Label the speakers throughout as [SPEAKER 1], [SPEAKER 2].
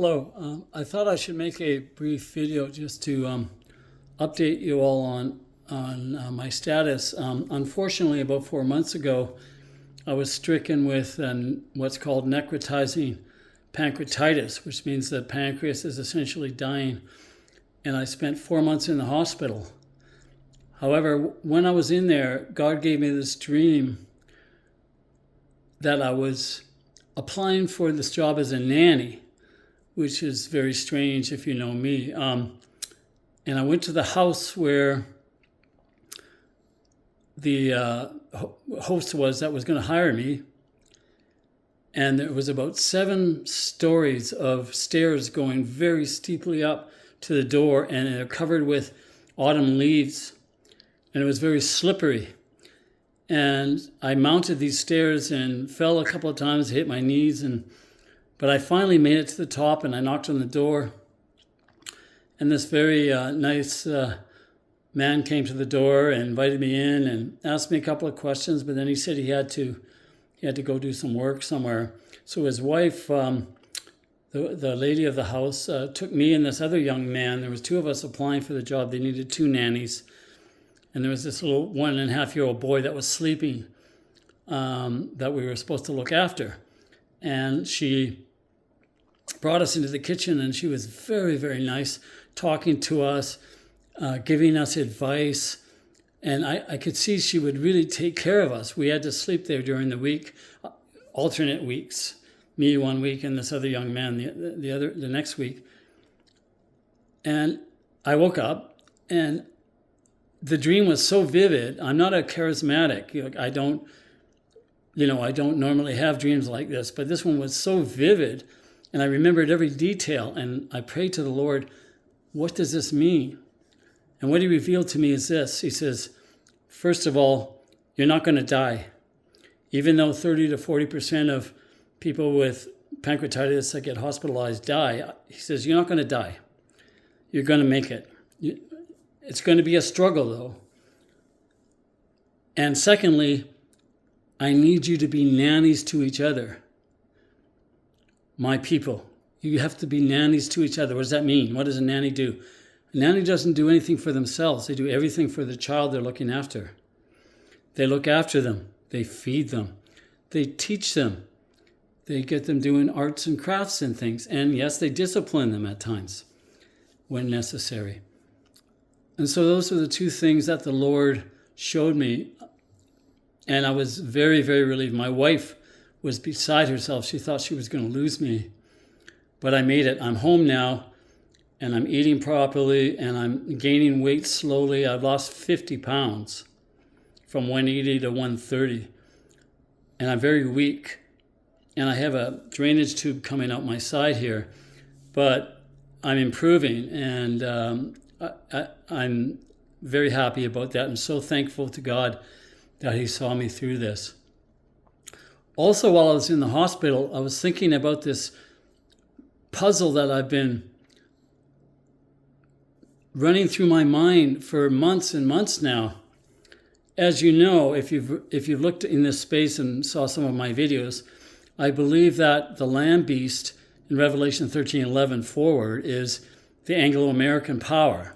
[SPEAKER 1] Hello. I thought I should make a brief video just to update you all on my status. Unfortunately, about 4 months ago, I was stricken with what's called necrotizing pancreatitis, which means the pancreas is essentially dying, and I spent 4 months in the hospital. However, when I was in there, God gave me this dream that I was applying for this job as a nanny, which is very strange if you know me. And I went to the house where the host was that was going to hire me. And there was about 7 stories of stairs going very steeply up to the door, and they're covered with autumn leaves. And it was very slippery. And I mounted these stairs and fell a couple of times, hit my knees, but I finally made it to the top, and I knocked on the door. And this very nice man came to the door and invited me in and asked me a couple of questions, but then he said he had to go do some work somewhere. So his wife, the lady of the house, took me and this other young man. There was 2 of us applying for the job. They needed 2 nannies. And there was this little 1.5-year-old boy that was sleeping that we were supposed to look after. And she brought us into the kitchen, and she was very, very nice, talking to us, giving us advice. And I could see she would really take care of us. We had to sleep there during the week, alternate weeks, me one week and this other young man the next week. And I woke up, and the dream was so vivid. I'm not a charismatic. I don't normally have dreams like this, but this one was so vivid, and I remembered every detail, and I prayed to the Lord, what does this mean? And what he revealed to me is this. He says, first of all, you're not going to die. Even though 30 to 40% of people with pancreatitis that get hospitalized die, he says, you're not going to die. You're going to make it. It's going to be a struggle, though. And secondly, I need you to be nannies to each other. My people. You have to be nannies to each other. What does that mean? What does a nanny do? A nanny doesn't do anything for themselves. They do everything for the child they're looking after. They look after them. They feed them. They teach them. They get them doing arts and crafts and things. And yes, they discipline them at times when necessary. And so those are the 2 things that the Lord showed me. And I was very, very relieved. My wife was beside herself. She thought she was going to lose me. But I made it. I'm home now, and I'm eating properly, and I'm gaining weight slowly. I've lost 50 pounds from 180 to 130. And I'm very weak. And I have a drainage tube coming out my side here. But I'm improving, and I'm very happy about that. I'm so thankful to God that he saw me through this. Also, while I was in the hospital, I was thinking about this puzzle that I've been running through my mind for months and months now. As you know, if you've looked in this space and saw some of my videos, I believe that the Lamb beast in Revelation 13:11 forward is the Anglo-American power.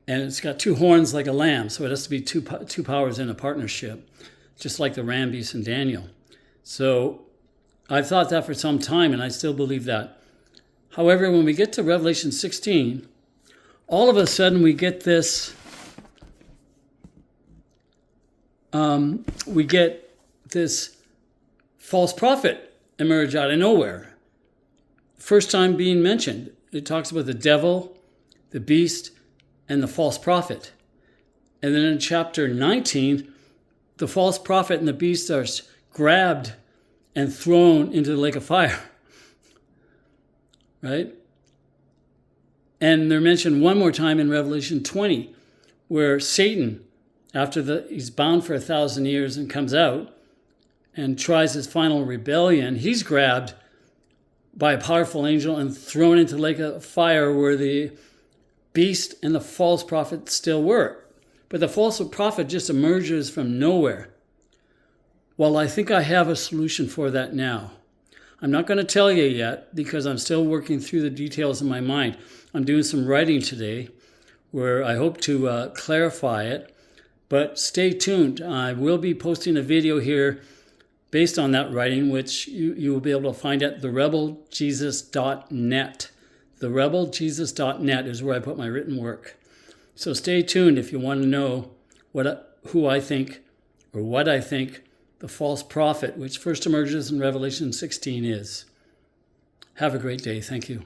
[SPEAKER 1] And it's got 2 horns like a lamb, so it has to be two powers in a partnership, just like the ram beast in Daniel. So I've thought that for some time, and I still believe that. However, when we get to Revelation 16, all of a sudden we get this, false prophet emerge out of nowhere. First time being mentioned. It talks about the devil, the beast, and the false prophet. And then in chapter 19, the false prophet and the beast are grabbed and thrown into the lake of fire. Right? And they're mentioned one more time in Revelation 20, where Satan, after he's bound for 1,000 years and comes out and tries his final rebellion, he's grabbed by a powerful angel and thrown into the lake of fire where the beast and the false prophet still were. But the false prophet just emerges from nowhere. Well, I think I have a solution for that now. I'm not going to tell you yet because I'm still working through the details in my mind. I'm doing some writing today where I hope to clarify it. But stay tuned. I will be posting a video here based on that writing, which you will be able to find at therebeljesus.net. Therebeljesus.net is where I put my written work. So stay tuned if you want to know who I think, or what I think the false prophet, which first emerges in Revelation 16, is. Have a great day. Thank you.